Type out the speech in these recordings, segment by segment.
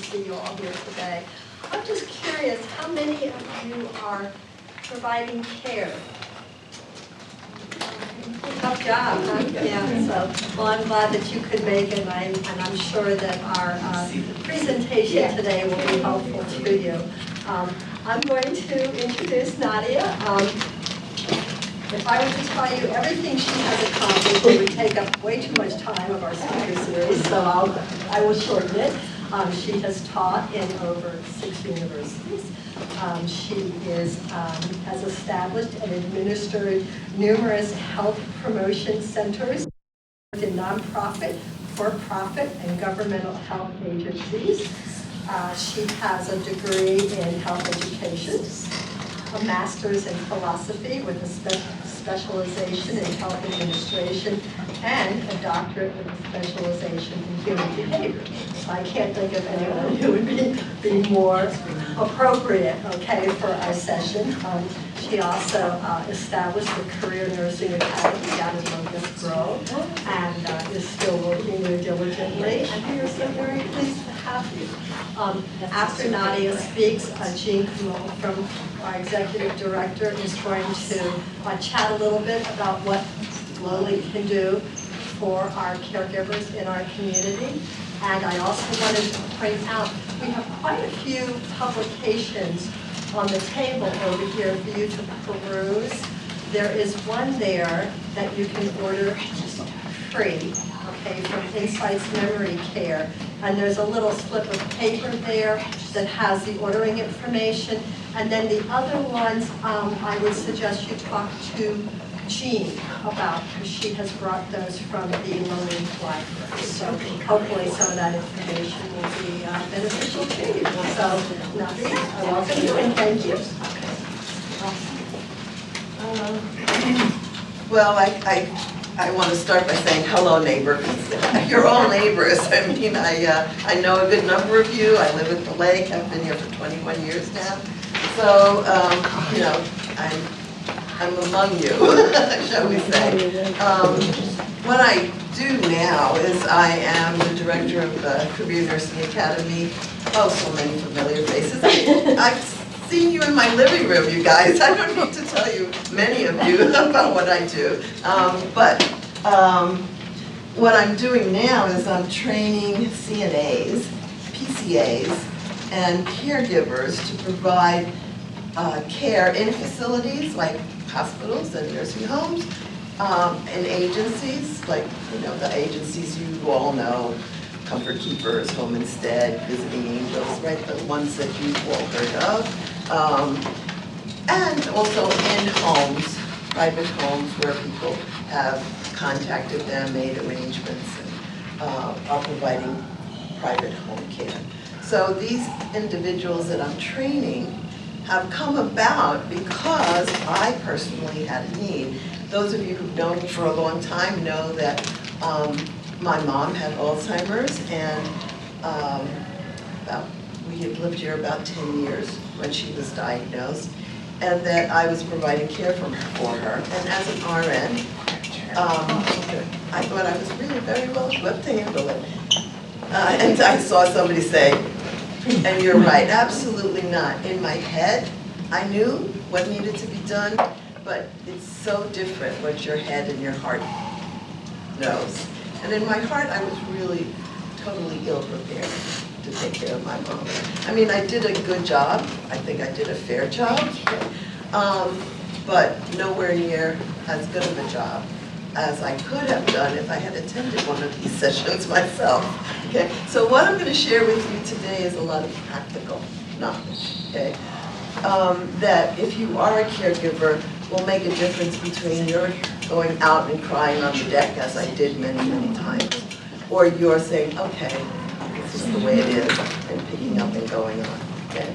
see you all here today. I'm just curious, how many of you are providing care? Tough job, huh? Yeah, so, well, I'm glad that you could make it, and I'm sure that our presentation today will be helpful to you. I'm going to introduce Nadia. If I were to tell you everything she has accomplished, it would take up way too much time of our speaker series, so I will shorten it. She has taught in over 6 universities. She has established and administered numerous health promotion centers in nonprofit, for-profit, and governmental health agencies. She has a degree in health education, a master's in philosophy with a specialization in health administration, and a doctorate with a specialization in human behavior. I can't think of anyone who would be more appropriate, okay, for our session. She also established the Career Nursing Academy down in Locust Grove, and is still working there diligently. And we are so very pleased to have you. After Nadia speaks, Jean Kamel from our executive director is going to chat a little bit about what Lowly can do for our caregivers in our community. And I also wanted to point out, we have quite a few publications on the table over here for you to peruse. There is one there that you can order free, okay, from Insights Memory Care. And there's a little slip of paper there that has the ordering information. And then the other ones, I would suggest you talk to Jean about, because she has brought those from the Lowly Library. So hopefully some of that information will be beneficial to you. So, Nadia, I welcome you and thank you. Well, I want to start by saying hello, neighbor. You're all neighbors. I mean, I know a good number of you. I live at the lake. I've been here for 21 years now. So, you know, I'm among you, shall we say. What I do now is I am the director of the Career Nursing Academy. Oh, so many familiar faces. I've seen you in my living room, you guys. I don't need to tell you, many of you, about what I do. What I'm doing now is I'm training CNAs, PCAs, and caregivers to provide care in facilities like hospitals and nursing homes, and agencies, like, you know, the agencies you all know, Comfort Keepers, Home Instead, Visiting Angels, right, the ones that you've all heard of. And also in homes, private homes where people have contacted them, made arrangements, and are providing private home care. So these individuals that I'm training have come about because I personally had a need. Those of you who've known me for a long time know that my mom had Alzheimer's, and we had lived here about 10 years when she was diagnosed, and that I was providing care for her. And as an RN, I thought I was really very well equipped to handle it. And I saw somebody say, and you're right, absolutely not. In my head, I knew what needed to be done, but it's so different what your head and your heart knows. And in my heart, I was really totally ill-prepared to take care of my mom. I mean, I did a good job. I think I did a fair job, but nowhere near as good of a job as I could have done if I had attended one of these sessions myself. Okay, so what I'm going to share with you today is a lot of practical knowledge. Okay, that if you are a caregiver, will make a difference between your going out and crying on the deck, as I did many, many times, or you're saying, okay, this is the way it is, and picking up and going on. Okay.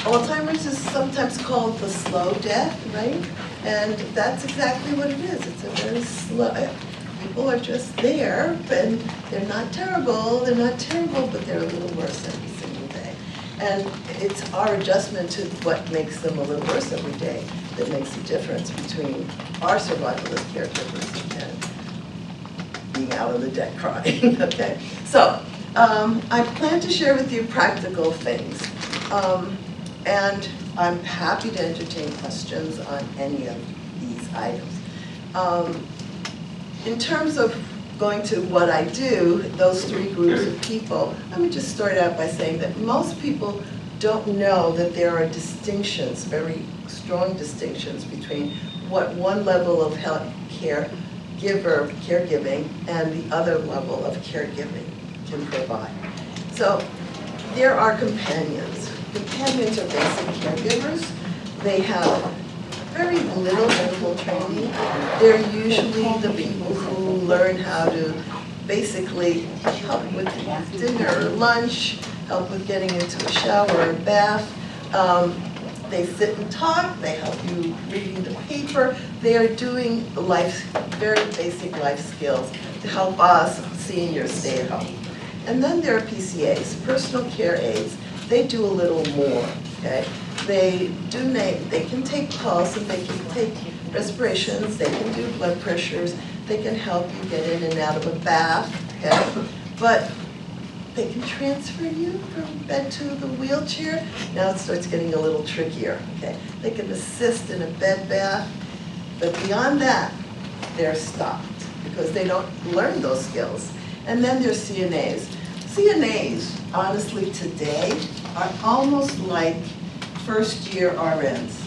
Alzheimer's is sometimes called the slow death, right? And that's exactly what it is. It's a very slow, people are just there, and they're not terrible, but they're a little worse every single day. And it's our adjustment to what makes them a little worse every day that makes the difference between our survival as caregivers and being out on the deck crying, okay? So, I plan to share with you practical things. And I'm happy to entertain questions on any of these items. In terms of going to what I do, those three groups of people, let me just start out by saying that most people don't know that there are distinctions, very strong distinctions between what one level of health care caregiving, and the other level of caregiving can provide. So there are companions. Companions are basic caregivers. They have very little medical training. They're usually the people who learn how to basically help with dinner or lunch, help with getting into a shower or bath. They sit and talk, they help you reading the paper. They are doing very basic life skills to help us seniors stay at home. And then there are PCAs, personal care aides. They do a little more, okay? They can take pulse and they can take respirations, they can do blood pressures, they can help you get in and out of a bath, okay? But they can transfer you from bed to the wheelchair. Now it starts getting a little trickier, okay? They can assist in a bed bath, but beyond that, they're stopped because they don't learn those skills. And then there's CNAs. CNAs, honestly, today are almost like first-year RNs.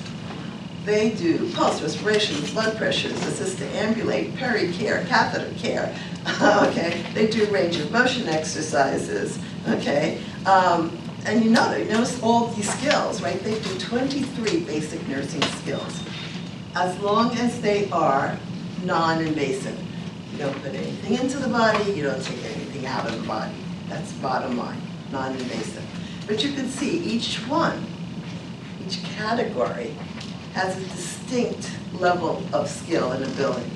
They do pulse, respirations, blood pressures, assist to ambulate, peri-care, catheter care, okay? They do range of motion exercises, okay? And you notice all these skills, right? They do 23 basic nursing skills, as long as they are non-invasive. You don't put anything into the body, you don't take anything out of the body. That's bottom line, non-invasive. But you can see each one, each category has a distinct level of skill and ability,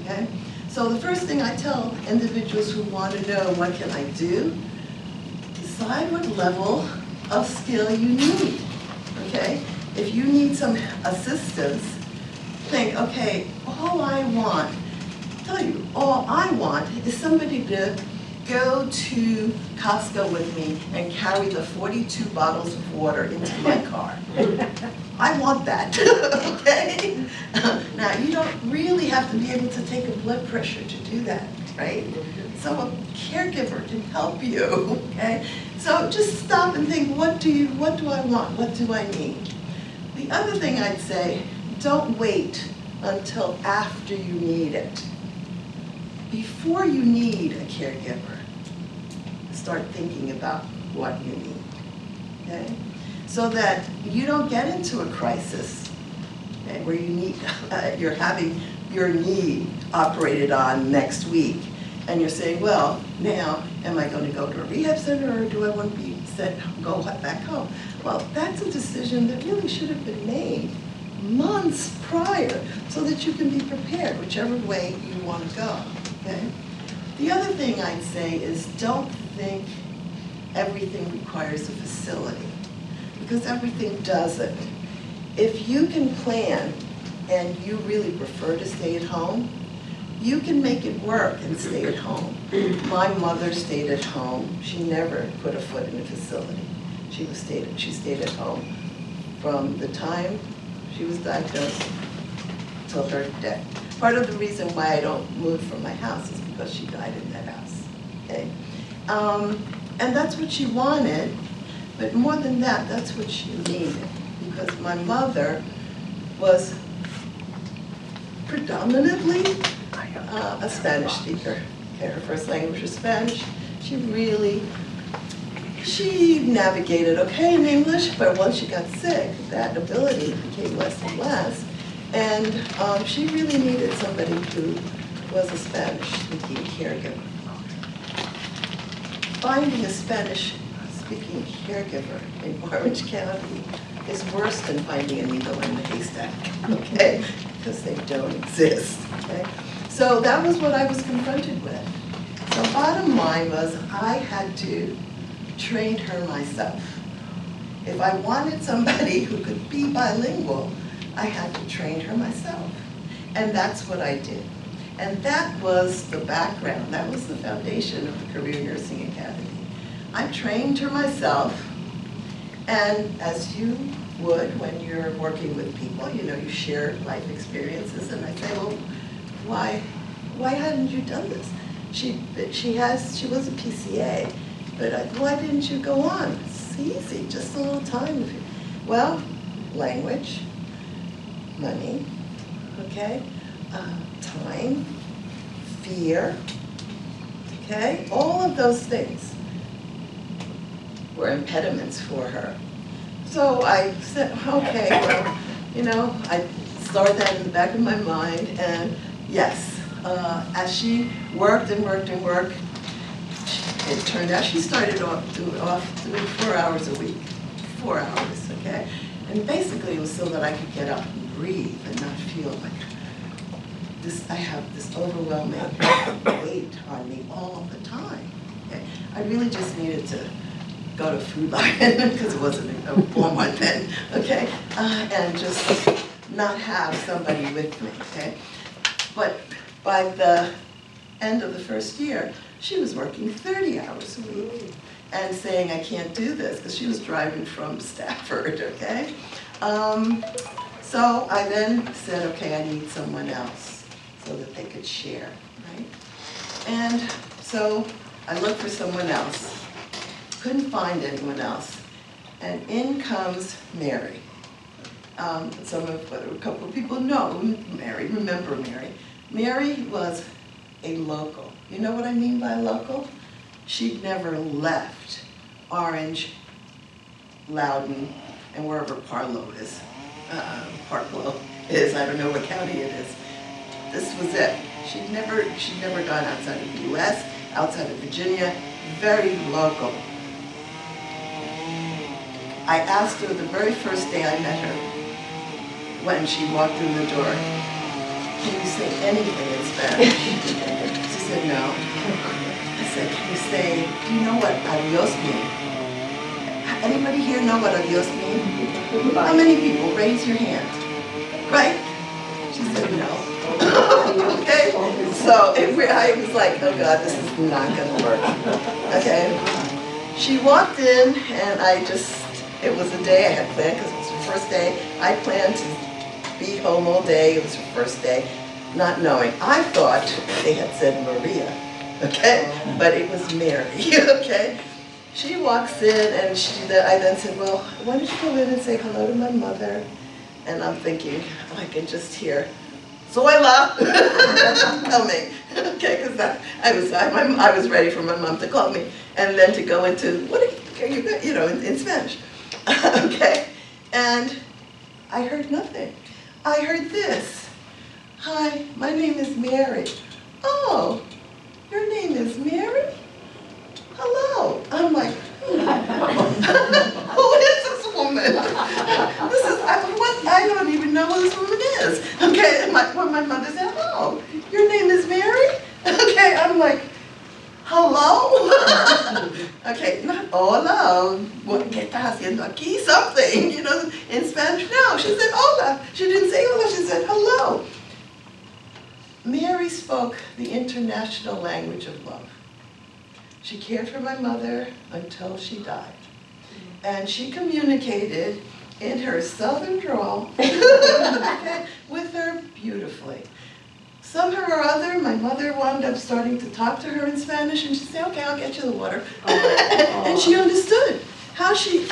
okay? So the first thing I tell individuals who want to know what can I do, decide what level of skill you need, okay? If you need some assistance, think, okay, all I want is somebody to go to Costco with me and carry the 42 bottles of water into my car. I want that, okay? Now, you don't really have to be able to take a blood pressure to do that, right? So a caregiver can help you, okay? So just stop and think, what do I want? What do I need? The other thing I'd say, don't wait until after you need it. Before you need a caregiver, start thinking about what you need, okay? So that you don't get into a crisis, okay, where you're having your knee operated on next week, and you're saying, well, now, am I going to go to a rehab center, or do I want to be go back home? Well, that's a decision that really should have been made months prior, so that you can be prepared whichever way you want to go, okay? The other thing I'd say is don't think everything requires a facility, because everything doesn't. If you can plan and you really prefer to stay at home, you can make it work and stay at home. My mother stayed at home. She never put a foot in a facility. She stayed at home from the time she was diagnosed till her death. Part of the reason why I don't move from my house is because she died in that house, okay? And that's what she wanted, but more than that, that's what she needed, because my mother was predominantly a Spanish speaker. Okay, her first language was Spanish. She navigated okay in English, but once she got sick, that ability became less and less. And she really needed somebody who was a Spanish-speaking caregiver. Finding a Spanish-speaking caregiver in Orange County is worse than finding a needle in a haystack, okay? Because they don't exist, okay? So that was what I was confronted with. So bottom line was I had to train her myself. If I wanted somebody who could be bilingual, I had to train her myself. And that's what I did. And that was the background, that was the foundation of the Career Nursing Academy. I trained her myself, and as you would when you're working with people, you know, you share life experiences, and I say, well, why hadn't you done this? She was a PCA, but why didn't you go on? It's easy, just a little time. Well, language, money, okay, time, fear, okay, all of those things were impediments for her. So I said, okay, well, you know, I stored that in the back of my mind, and yes, as she worked and worked and worked, it turned out she started off doing 4 hours a week, 4 hours, okay? And basically it was so that I could get up and breathe and not feel like this, I have this overwhelming weight on me all the time, okay? I really just needed to go to Food Lion, because it wasn't a Walmart then, okay? And just not have somebody with me, okay? But by the end of the first year, she was working 30 hours a week and saying, I can't do this, because she was driving from Stafford, okay? So I then said, okay, I need someone else so that they could share, right? And so I looked for someone else. Couldn't find anyone else. And in comes Mary. A couple of people know Mary, remember Mary. Mary was a local. You know what I mean by local? She'd never left Orange, Loudoun, and wherever Parklow is. I don't know what county it is. This was it. She'd never gone outside of the US, outside of Virginia, very local. I asked her the very first day I met her, when she walked in the door, can you say anything in Spanish? She said, no. I said, can you say, do you know what adios means? Anybody here know what adios means? How many people? Raise your hand. Right? She said, no. Okay? So I was like, oh God, this is not going to work. Okay? She walked in, and it was a day I had planned, because it was her first day. I planned to be home all day. It was her first day, not knowing. I thought they had said Maria, okay? But it was Mary, okay? She walks in, and I then said, well, why don't you go in and say hello to my mother? And I'm thinking, I can just hear, Zoila coming, okay? Because I was ready for my mom to call me, and then to go into, in Spanish. Okay, and I heard nothing. I heard this. Hi, my name is Mary. Oh, your name is Mary? Hello. I'm like, who is this woman? I don't even know who this woman is. Okay, and when my mother said, oh, your name is Mary? Okay, I'm like, hello? Okay, not hola, ¿qué estás haciendo aquí? Something, in Spanish. No, she said hola. She didn't say hola, she said hello. Mary spoke the international language of love. She cared for my mother until she died. And she communicated in her southern drawl okay, with her beautifully. Somehow or other, my mother wound up starting to talk to her in Spanish, and she said, okay, I'll get you the water. And she understood. How she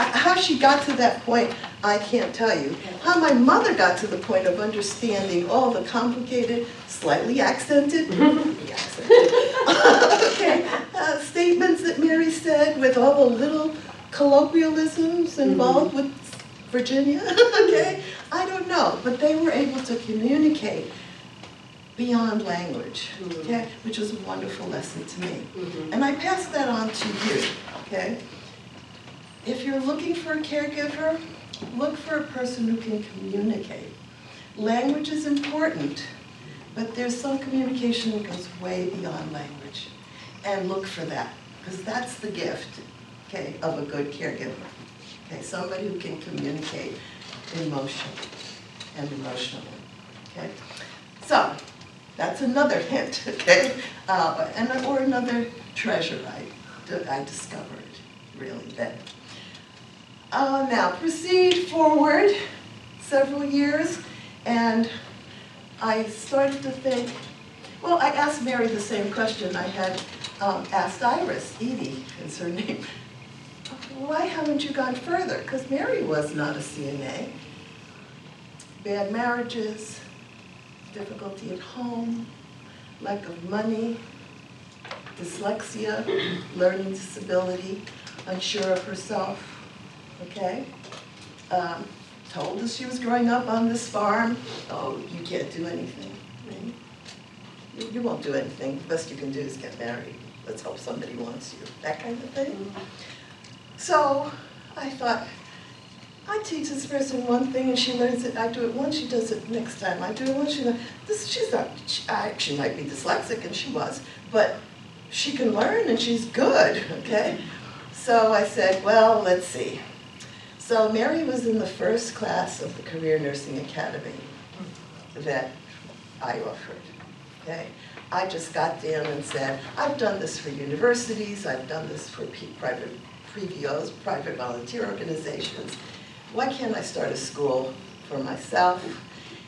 got to that point, I can't tell you. How my mother got to the point of understanding all the complicated, slightly accented, okay, statements that Mary said with all the little colloquialisms involved with Virginia, okay? I don't know, but they were able to communicate beyond language, okay? Which was a wonderful lesson to me. And I pass that on to you, okay? If you're looking for a caregiver, look for a person who can communicate. Language is important, but there's some communication that goes way beyond language. And look for that, because that's the gift, okay, of a good caregiver. Okay, somebody who can communicate emotionally and emotionally, okay? So, that's another hint, okay? Or another treasure I discovered, really been. Now proceed forward several years, and I started to think, well, I asked Mary the same question I had asked Iris, Edie is her name. Why haven't you gone further? Because Mary was not a CNA. Bad marriages, difficulty at home, lack of money, dyslexia, learning disability, unsure of herself, okay? Told us she was growing up on this farm. Oh, you can't do anything. Right? You won't do anything. The best you can do is get married. Let's hope somebody wants you. That kind of thing. So I thought, I teach this person one thing and she learns it. I do it once, she does it next time. I do it once, she's not, she might be dyslexic, and she was, but she can learn and she's good, okay? So I said, well, let's see. So Mary was in the first class of the Career Nursing Academy that I offered, okay? I just got down and said, I've done this for universities, I've done this for private PVOs, private volunteer organizations. Why can't I start a school for myself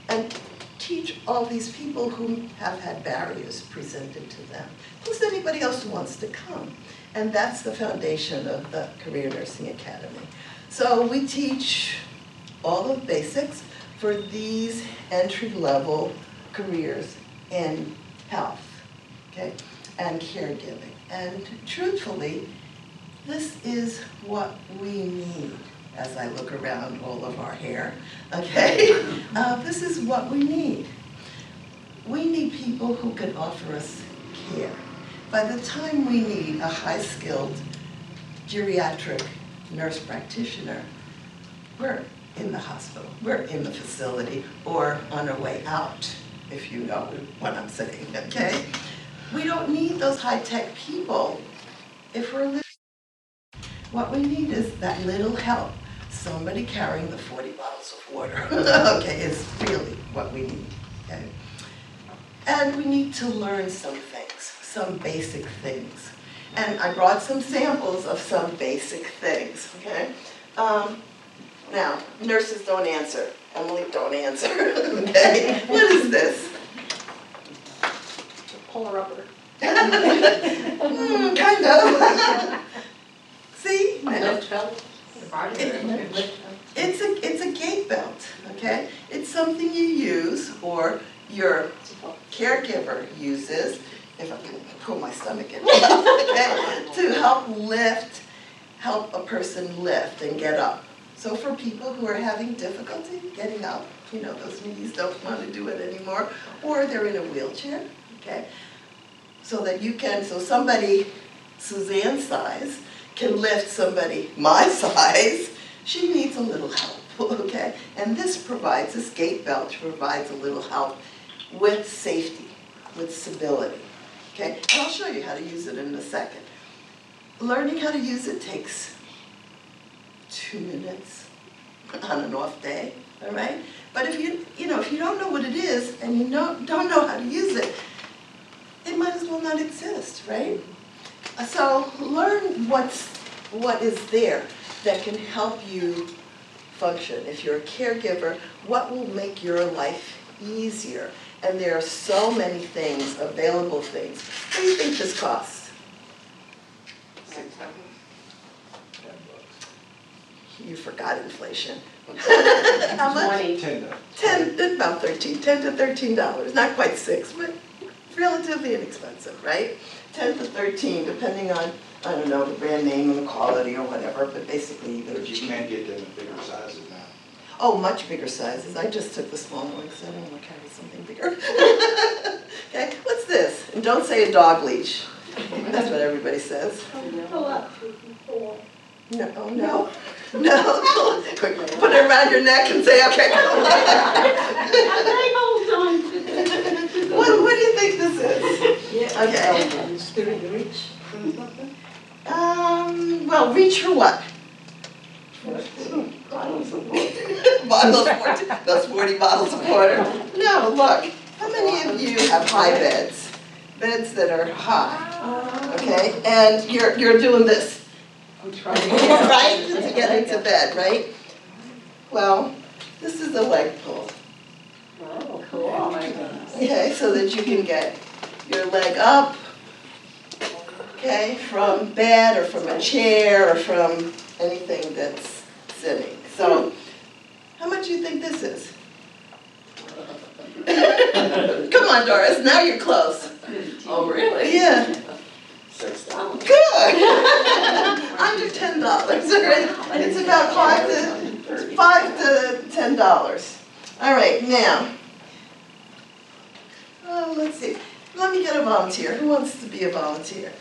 and teach all these people who have had barriers presented to them, plus anybody else who wants to come? And that's the foundation of the Career Nursing Academy. So we teach all the basics for these entry-level careers in health, okay, and caregiving. And truthfully, this is what we need. As I look around all of our hair, okay? This is what we need. We need people who can offer us care. By the time we need a high-skilled geriatric nurse practitioner, we're in the hospital, we're in the facility, or on our way out, if you know what I'm saying, okay? We don't need those high-tech people if we're living. What we need is that little help. Somebody carrying the 40 bottles of water, okay, is really what we need, okay? And we need to learn some things, some basic things. And I brought some samples of some basic things, okay? Now, nurses don't answer. Emily, don't answer, okay? What is this? Pull her upper. Kind of. See? Lift belt? It's a gait belt, okay? It's something you use or your caregiver uses, if I can pull my stomach in, okay, to help a person lift and get up. So for people who are having difficulty getting up, you know, those knees don't want to do it anymore, or they're in a wheelchair, okay? So that you can, so somebody Suzanne's size can lift somebody my size, she needs a little help, okay? And this gait belt provides a little help with safety, with stability, okay? And I'll show you how to use it in a second. Learning how to use it takes 2 minutes on an off day, all right? But if you don't know what it is and you don't know how to use it, it might as well not exist, right? So learn what is there that can help you function. If you're a caregiver, what will make your life easier? And there are so many things, available things. What do you think this costs? $6. You forgot inflation. How much? $20. About $10 to $13. Not quite $6, but relatively inexpensive, right? 10 to 13, depending on, I don't know, the brand name and the quality or whatever, but basically you But you can't get them in bigger sizes now. Oh, much bigger sizes. I just took the smaller one because I don't want to carry something bigger. Okay, what's this? And don't say a dog leash. That's what everybody says. No, oh, no, no. Put it around your neck and say, okay, come on. What do you think this is? Okay. Spirit reach. Well, reach for what? Bottles of water. Those 40 bottles of water. No, look. How many of you have high beds? Beds that are high, okay? And you're doing this. I'm trying to get right, to get into bed, right? Well, this is a leg pull, Oh, cool. Oh, my goodness. okay, so that you can get your leg up, okay, from bed or from a chair or from anything that's sitting. So, how much do you think this is? Come on, Doris, now you're close. Oh, really? Yeah, $6. good. Under $10, all right? It's about $5 to $10. All right, now, let's see. Let me get a volunteer. Who wants to be a volunteer?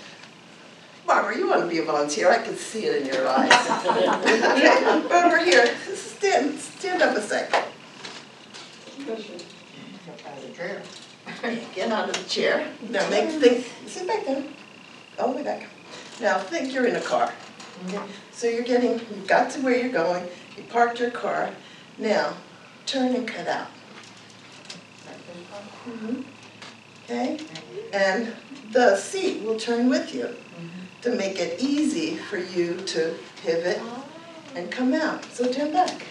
Barbara, you want to be a volunteer? I can see it in your eyes. Okay, Barbara, here, stand up a second. Get out of the chair. Now sit back down. All the way back. Now think you're in a car. So you've got to where you're going, you parked your car. Now, turn and cut out. Okay? And the seat will turn with you to make it easy for you to pivot and come out. So turn back.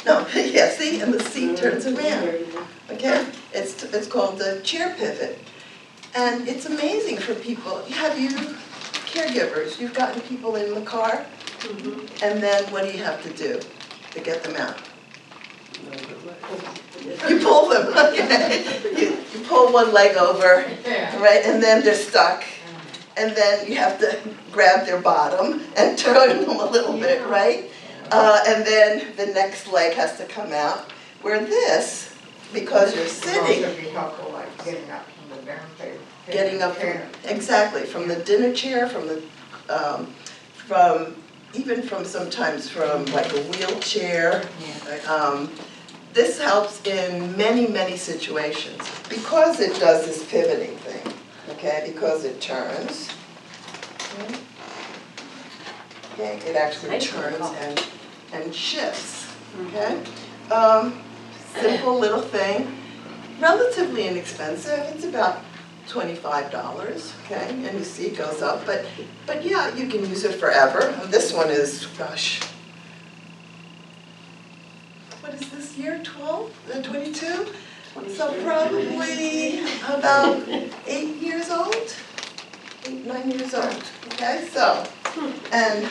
No, yeah, see, and the seat turns around. Okay? It's called the chair pivot. And it's amazing for people. Have you, caregivers, you've gotten people in the car, and then what do you have to do to get them out? You pull them, okay? You pull one leg over, right, and then they're stuck. And then you have to grab their bottom and turn them a little bit, right? And then the next leg has to come out. Where this, because you're sitting, It'd be helpful, like getting up from the dinner table. getting up, Chair. exactly, from the dinner chair, even from sometimes from like a wheelchair. This helps in many, many situations because it does this pivoting thing, okay, because it turns. Okay, it actually turns and shifts, okay? Simple little thing, relatively inexpensive. It's about $25, okay? And you see it goes up, but yeah, you can use it forever. And this one is, gosh, what is this year, 22? So probably about 8 years old, 8, 9 years old, okay? So, and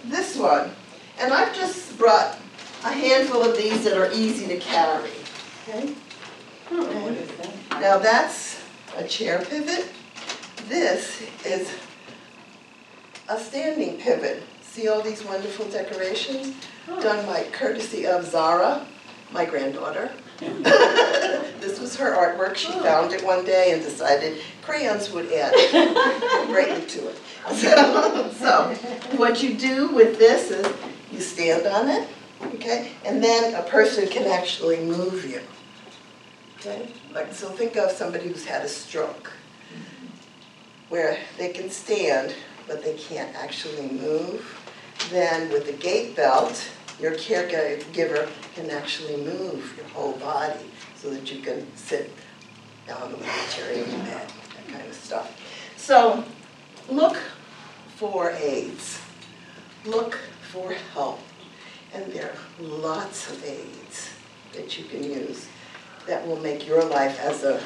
this one, and I've just brought a handful of these that are easy to carry, okay? Now that's a chair pivot. This is a standing pivot. See all these wonderful decorations? Done by courtesy of Zara, my granddaughter. This was her artwork. She found it one day and decided crayons would add greatly to it. So what you do with this is you stand on it, okay, and then a person can actually move you. Okay? Like, so think of somebody who's had a stroke, where they can stand, but they can't actually move. Then with the gait belt, your caregiver can actually move your whole body so that you can sit down in the wheelchair in bed, that kind of stuff. So look for aids. Look for help. And there are lots of aids that you can use that will make your life as a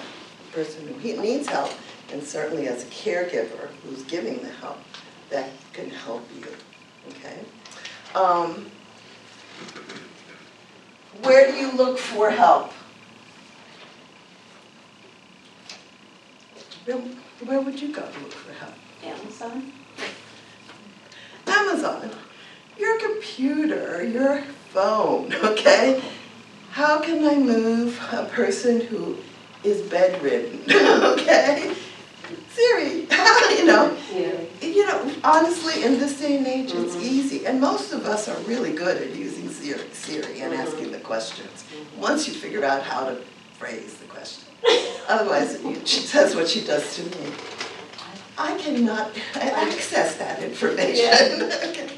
person who needs help, and certainly as a caregiver who's giving the help, that can help you, okay? Where do you look for help? Where would you go to look for help? Amazon? Amazon, your computer, your phone, okay? How can I move a person who is bedridden, okay? Siri, you know, honestly, in this day and age, it's easy. And most of us are really good at using Siri and asking the questions, once you figure out how to phrase the question. Otherwise, she says what she does to me. I cannot access that information. Okay.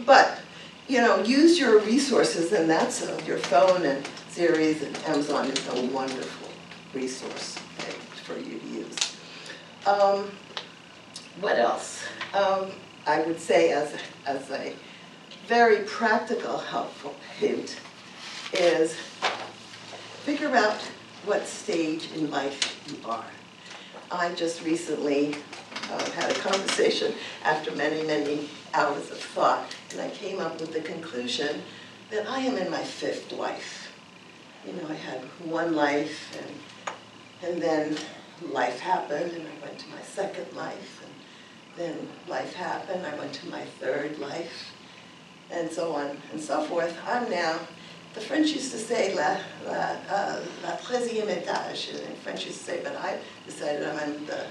But, you know, use your resources, and that's your phone and Siri and Amazon is a wonderful resource for you to use. What else? I would say as a very practical, helpful hint is figure out what stage in life you are. I just recently had a conversation after many, many hours of thought, and I came up with the conclusion that I am in my 5th life. You know, I had one life, and then life happened, and I went to my 2nd life, and then life happened, I went to my 3rd life, and so on and so forth. I'm now, the French used to say la 13e étage, and the French used to say, but I decided I'm in the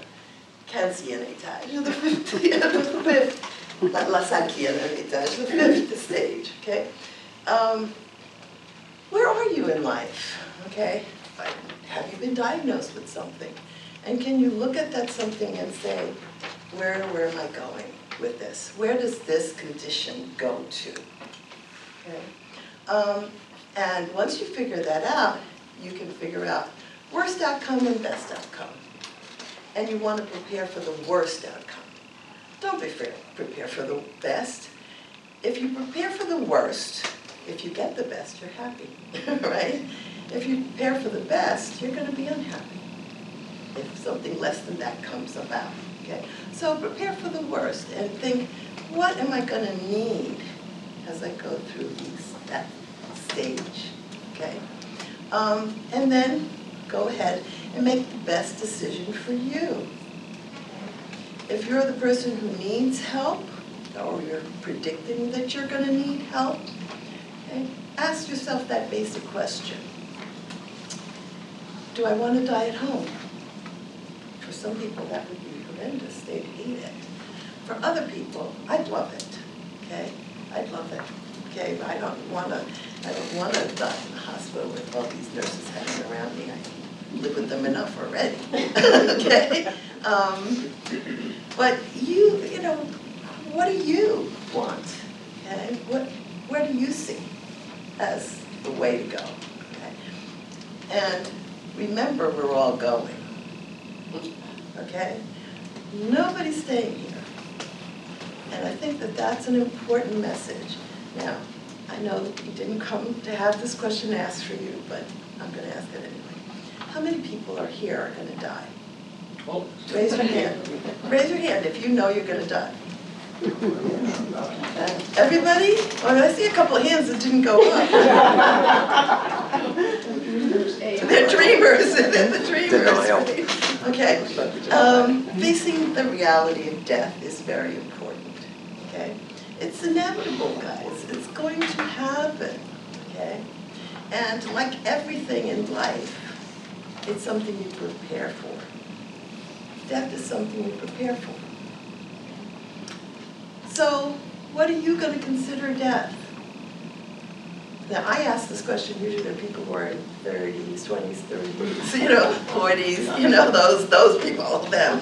15e étage, the 5th, la 5e étage, the 5th stage, okay? Where are you in life, okay? Have you been diagnosed with something? And can you look at that something and say, where am I going with this? Where does this condition go to? Okay? And once you figure that out, you can figure out worst outcome and best outcome. And you want to prepare for the worst outcome. Don't prepare for the best. If you prepare for the worst, if you get the best, you're happy, right? If you prepare for the best, you're going to be unhappy if something less than that comes about, okay? So prepare for the worst and think, what am I going to need as I go through that stage, okay? And then go ahead and make the best decision for you. If you're the person who needs help, or you're predicting that you're going to need help, okay, ask yourself that basic question. Do I want to die at home? For some people, that would be horrendous. They'd hate it. For other people, I'd love it, okay? I'd love it, okay? I don't want to die in the hospital with all these nurses hanging around me. I live with them enough already, okay? But you know, what do you want, okay? Where do you see as the way to go, okay? And remember, we're all going, okay? Nobody's staying here. And I think that that's an important message. Now, I know that you didn't come to have this question asked for you, but I'm going to ask it anyway. How many people are here are going to die? Raise your hand. Raise your hand if you know you're going to die. Everybody? Oh, I see a couple of hands that didn't go up. They're dreamers. They're the dreamers. Okay. Facing the reality of death is very important. Okay. It's inevitable, guys. It's going to happen. Okay. And like everything in life, it's something you prepare for. Death is something you prepare for. So, what are you going to consider death? Now, I ask this question usually to people who are in 30s, 20s, 30s, you know, 40s, you know, those people, them.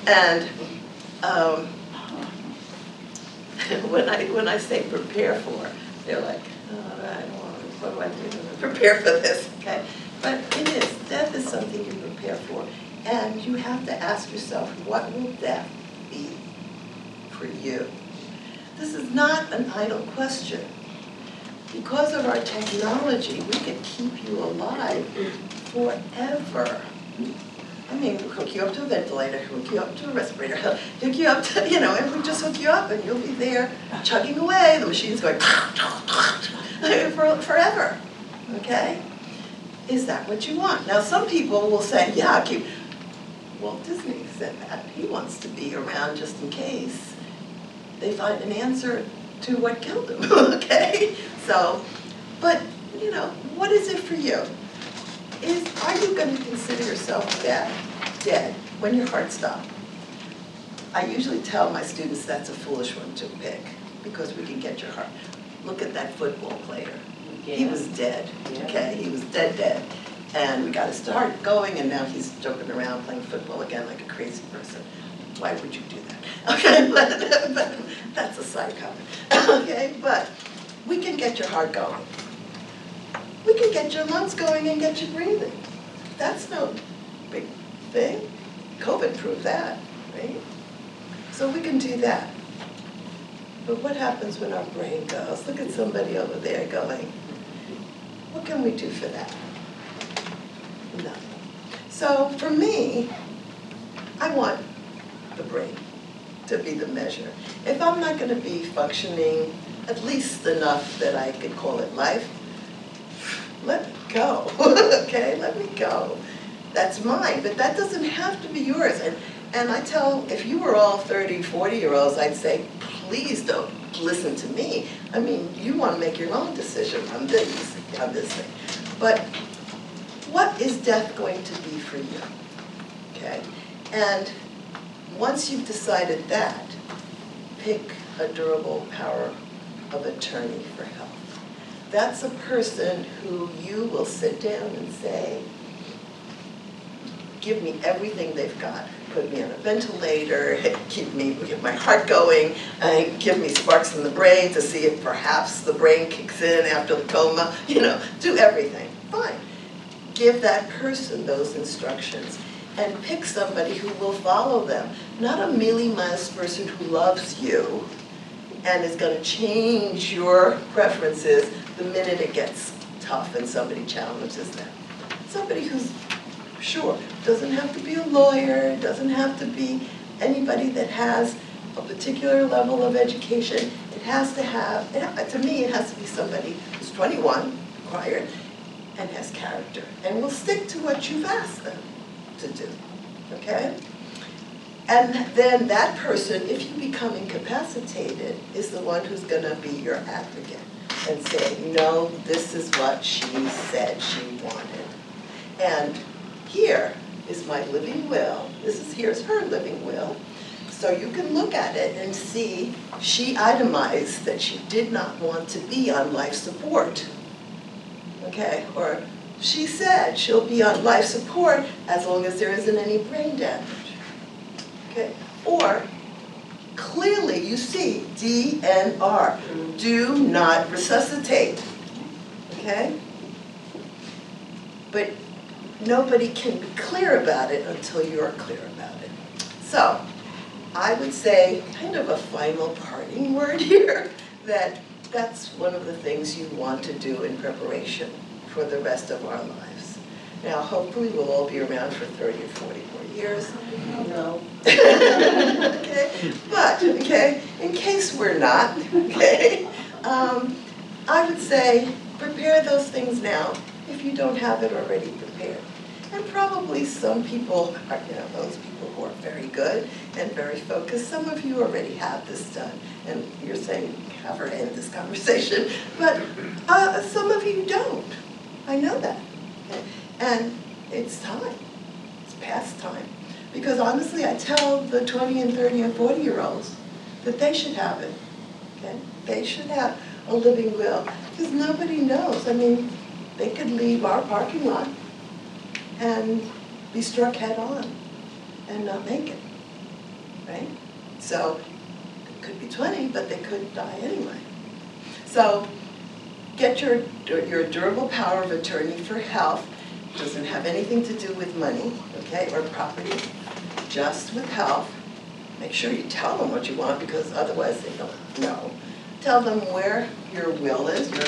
And when I say prepare for, they're like, oh, I don't want to, what do I do to prepare for this, okay? But it is, death is something you prepare for. And you have to ask yourself, what will death be for you? This is not an idle question. Because of our technology, we can keep you alive forever. I mean, we'll hook you up to a ventilator, hook you up to a respirator, hook you up to, you know, and we just hook you up and you'll be there chugging away. The machine's going forever, okay? Is that what you want? Now, some people will say, yeah, I'll keep. Walt Disney said that. He wants to be around just in case they find an answer to what killed him, okay? So, but, you know, what is it for you? Are you going to consider yourself dead when your heart stops? I usually tell my students that's a foolish one to pick because we can get your heart. Look at that football player. Yeah. He was dead, okay? He was dead. And we got to start going, and now he's joking around playing football again like a crazy person. Why would you do that? Okay, but that's a side comment. Okay, but we can get your heart going. We can get your lungs going and get you breathing. That's no big thing. COVID proved that, right? So we can do that. But what happens when our brain goes? Look at somebody over there going, what can we do for that? Nothing. So for me, I want the brain to be the measure. If I'm not going to be functioning at least enough that I could call it life, let me go, okay? Let me go. That's mine, but that doesn't have to be yours. And I tell, if you were all 30, 40-year-olds, I'd say, please don't listen to me. I mean, you want to make your own decision on this thing. But what is death going to be for you, okay? And once you've decided that, pick a durable power of attorney for health. That's a person who you will sit down and say, give me everything they've got. Put me on a ventilator, get my heart going, give me sparks in the brain to see if perhaps the brain kicks in after the coma, do everything. Fine. Give that person those instructions and pick somebody who will follow them. Not a mealy-mouse person who loves you and is going to change your preferences the minute it gets tough and somebody challenges them. Somebody who's sure, doesn't have to be a lawyer, doesn't have to be anybody that has a particular level of education. It has to have, to me, it has to be somebody who's 21, required, and has character, and will stick to what you've asked them to do, okay? And then that person, if you become incapacitated, is the one who's gonna be your advocate and say, no, this is what she said she wanted. And here is my living will. Here's her living will. So you can look at it and see she itemized that she did not want to be on life support. Okay, or she said she'll be on life support as long as there isn't any brain damage. Okay, or clearly you see DNR, do not resuscitate. Okay? But nobody can be clear about it until you're clear about it. So, I would say, kind of a final parting word here, that's one of the things you want to do in preparation for the rest of our lives. Now, hopefully we'll all be around for 30 or 40 more years. No. Okay, but, in case we're not, I would say prepare those things now if you don't have it already prepared. And probably some people are, those people who are very good and very focused, some of you already have this done, and you're saying, have her end this conversation, but some of you don't. I know that. And it's time. It's past time. Because honestly, I tell the 20 and 30 and 40-year-olds that they should have it. Okay? They should have a living will. Because nobody knows. I mean, they could leave our parking lot and be struck head on and not make it. Right? So, it could be 20, but they could die anyway. So, get your durable power of attorney for health. It doesn't have anything to do with money, or property, just with health. Make sure you tell them what you want, because otherwise they don't know. Tell them where your will is, your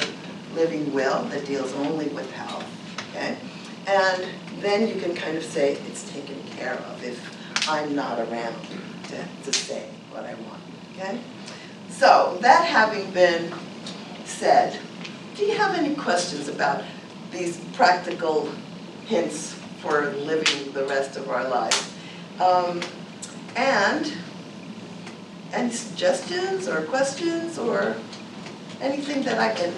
living will that deals only with health, And then you can kind of say it's taken care of if I'm not around to say what I want, So, that having been said, do you have any questions about these practical hints for living the rest of our lives? And any suggestions or questions or anything that I can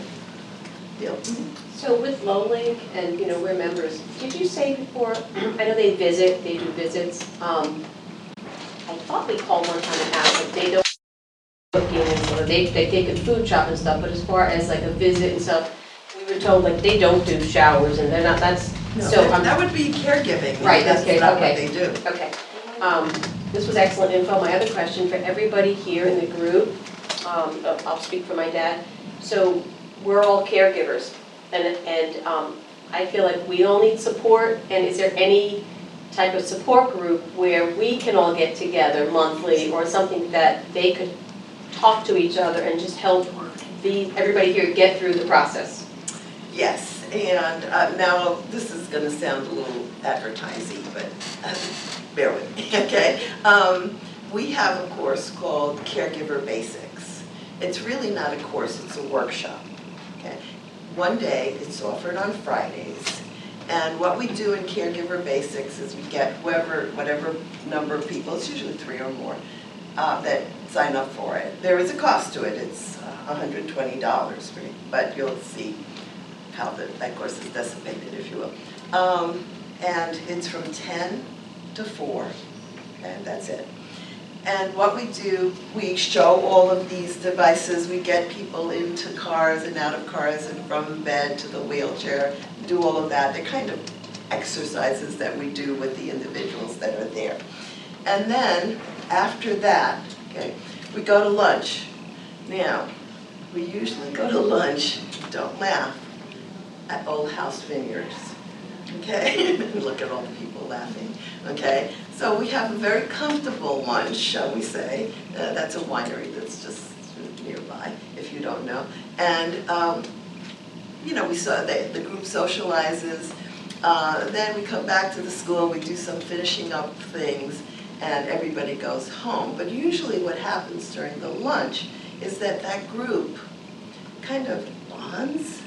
deal with? So with Lowlink and, we're members, did you say before, I know they do visits. I thought we called one time and asked if they don't cooking and stuff, they take a food shop and stuff, but as far as like a visit and stuff, we were told like they don't do showers and they're not, that's, No, so. that would be caregiving. Right, That's okay, not okay. what they do. Okay. This was excellent info. My other question for everybody here in the group, I'll speak for my dad. So we're all caregivers and I feel like we all need support, and is there any type of support group where we can all get together monthly or something that they could talk to each other and just help everybody here get through the process. Yes, and now this is gonna sound a little advertising, but bear with me, okay? We have a course called Caregiver Basics. It's really not a course, it's a workshop, okay? One day, it's offered on Fridays, and what we do in Caregiver Basics is we get whatever number of people, it's usually 3 or more, that sign up for it. There is a cost to it, it's $120, but you'll see how that course is dissipated, if you will. And it's from 10 to 4, and that's it. And what we do, we show all of these devices, we get people into cars and out of cars and from bed to the wheelchair, do all of that. They're kind of exercises that we do with the individuals that are there. And then, after that, okay, we go to lunch. Now, we usually go to lunch, don't laugh, at Old House Vineyards, okay? Look at all the people laughing, okay? So we have a very comfortable lunch, shall we say. That's a winery that's just nearby, if you don't know. And, you know, we saw the group socializes. Then we come back to the school, we do some finishing up things, and everybody goes home. But usually what happens during the lunch is that group kind of bonds,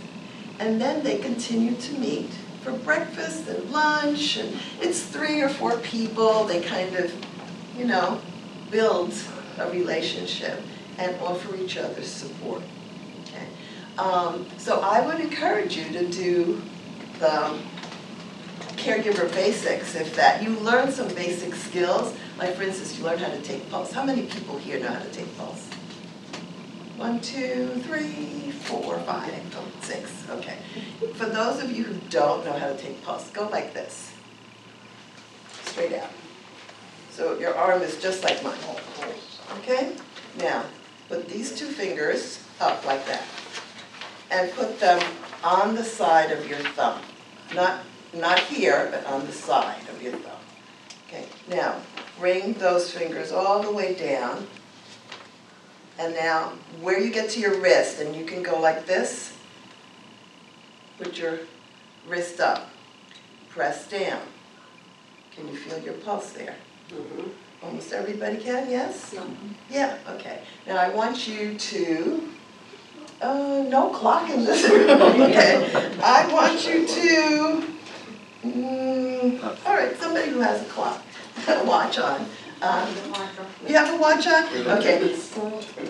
and then they continue to meet for breakfast and lunch, and it's 3 or 4 people. They kind of, you know, build a relationship and offer each other support, okay? So I would encourage you to do the Caregiver Basics, if that, you learn some basic skills, like for instance, you learn how to take pulse. How many people here know how to take pulse? 1, 2, 3, 4, 5, 6, okay. For those of you who don't know how to take pulse, go like this, straight out. So your arm is just like mine, okay? Now, put these 2 fingers up like that, and put them on the side of your thumb. Not here, but on the side of your thumb. Okay, now, bring those fingers all the way down, and now, where you get to your wrist, and you can go like this, put your wrist up, press down. Can you feel your pulse there? Mm-hmm. Almost everybody can, yes? No. Yeah, okay. Now I want you to, no clock in this room, okay? I want you to, all right, somebody who has a clock, a watch on. You have a watch on? Okay.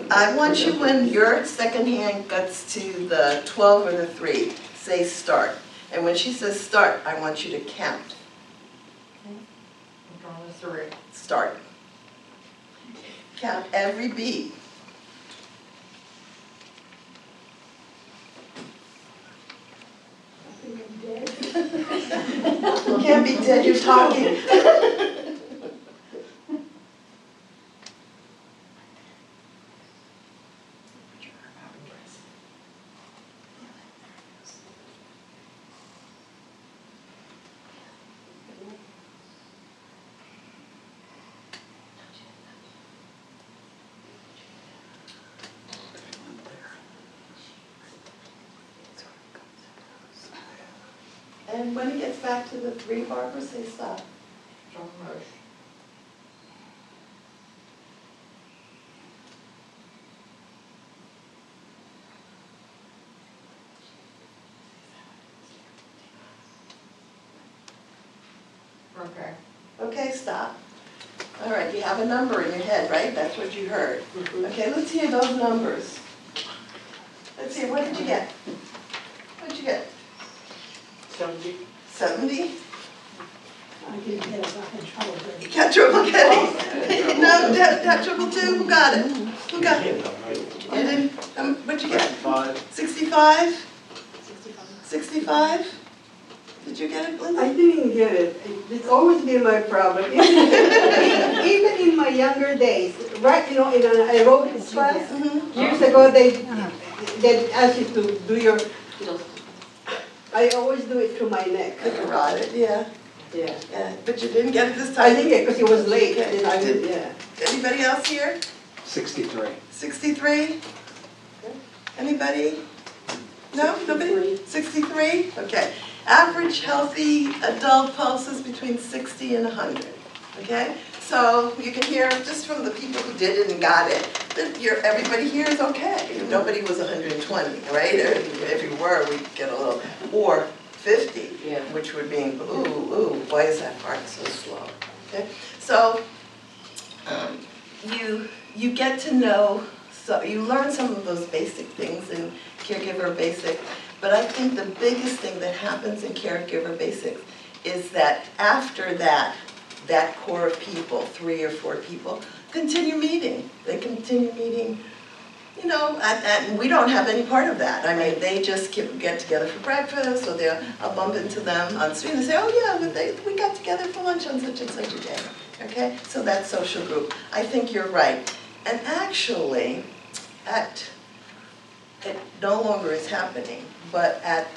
I want you, when your second hand gets to the 12 or the 3, say start. And when she says start, I want you to count. I'm on the 3. Start. Count every beat. You can't be dead, you're talking. And when it gets back to the 3, Barbara, say stop. Don't rush. Okay. Okay, stop. All right, you have a number in your head, right? That's what you heard. Okay, let's hear those numbers. Let's hear, what did you get? What did you get? 70. 70? I didn't get it, I had trouble with You it. got trouble getting? No, got trouble too? Who got it? Who got it? You didn't? What'd you get? 65? 65? Did you get it, Linda? I didn't get it. It's always been my problem. Even in my younger days, right, you know, in an aerobics class, years ago, they asked you to do your, I always do it through my neck. The carotid, yeah. Yeah. Yeah, but you didn't get it this I time? think it, because it was late, Okay. and I did, yeah. Anybody else here? 63. 63? Anybody? No, nobody? 63? Okay. Average healthy adult pulse is between 60 and 100, okay? So you can hear just from the people who did it and got it, that everybody here is okay. Nobody was 120, right? If you were, we'd get a little, or 50, Yeah. which would mean, ooh, why is that heart so slow? Okay? So you get to know, so you learn some of those basic things in Caregiver Basic, but I think the biggest thing that happens in Caregiver Basics is that after that core of people, 3 or 4 people, continue meeting. They continue meeting, you know, and we don't have any part of that. I mean, they just get together for breakfast, or I'll bump into them on the street and say, oh yeah, we got together for lunch on such and such a day. Okay, so that social group. I think you're right. And actually, it no longer is happening, but at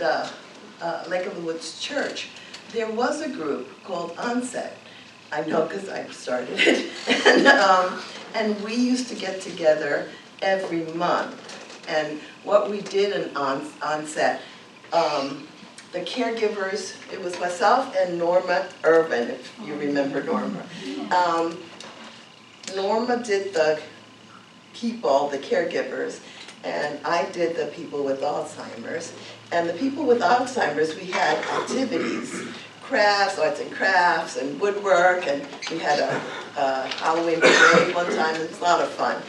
Lake of the Woods Church, there was a group called Onset. I know because I started it. And we used to get together every month. And what we did in Onset, the caregivers, it was myself and Norma Irvin, if you remember Norma. Norma did the people, the caregivers, and I did the people with Alzheimer's. And the people with Alzheimer's, we had activities, crafts, arts and crafts, and woodwork, and we had a Halloween parade one time. It was a lot of fun.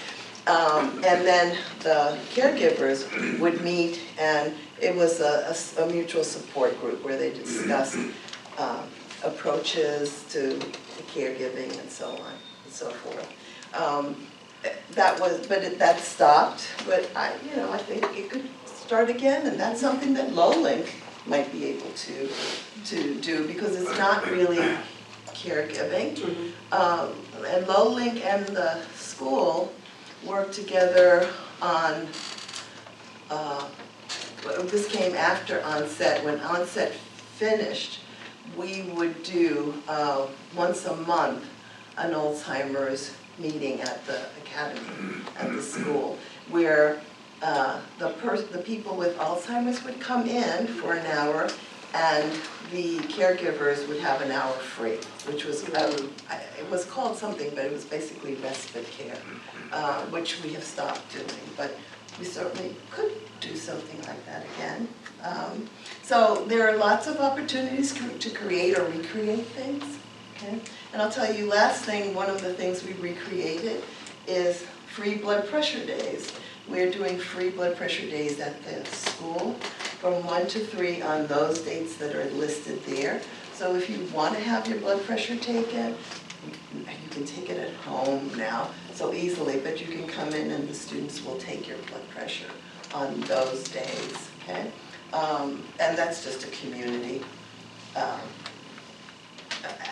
And then the caregivers would meet, and it was a mutual support group where they discussed approaches to caregiving and so on and so forth. That stopped, but I think it could start again, and that's something that Lowlink might be able to do, because it's not really caregiving. And Lowlink and the school work together on, this came after Onset. When Onset finished, we would do once a month an Alzheimer's meeting at the academy, at the school, where the people with Alzheimer's would come in for an hour, and the caregivers would have an hour free, which was, it was called something, but it was basically respite care, which we have stopped doing, but we certainly could do something like that again. So there are lots of opportunities to create or recreate things, okay? And I'll tell you, last thing, one of the things we recreated is free blood pressure days. We're doing free blood pressure days at the school from 1 to 3 on those dates that are listed there. So if you want to have your blood pressure taken, you can take it at home now so easily, but you can come in and the students will take your blood pressure on those days, okay? And that's just a community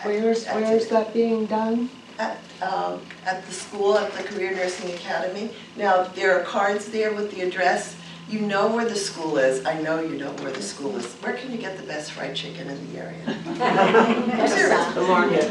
Where's that being done? at the school, at the Career Nursing Academy. Now, there are cards there with the address. You know where the school is. I know you know where the school is. Where can you get the best fried chicken in the area? I'm serious. The market.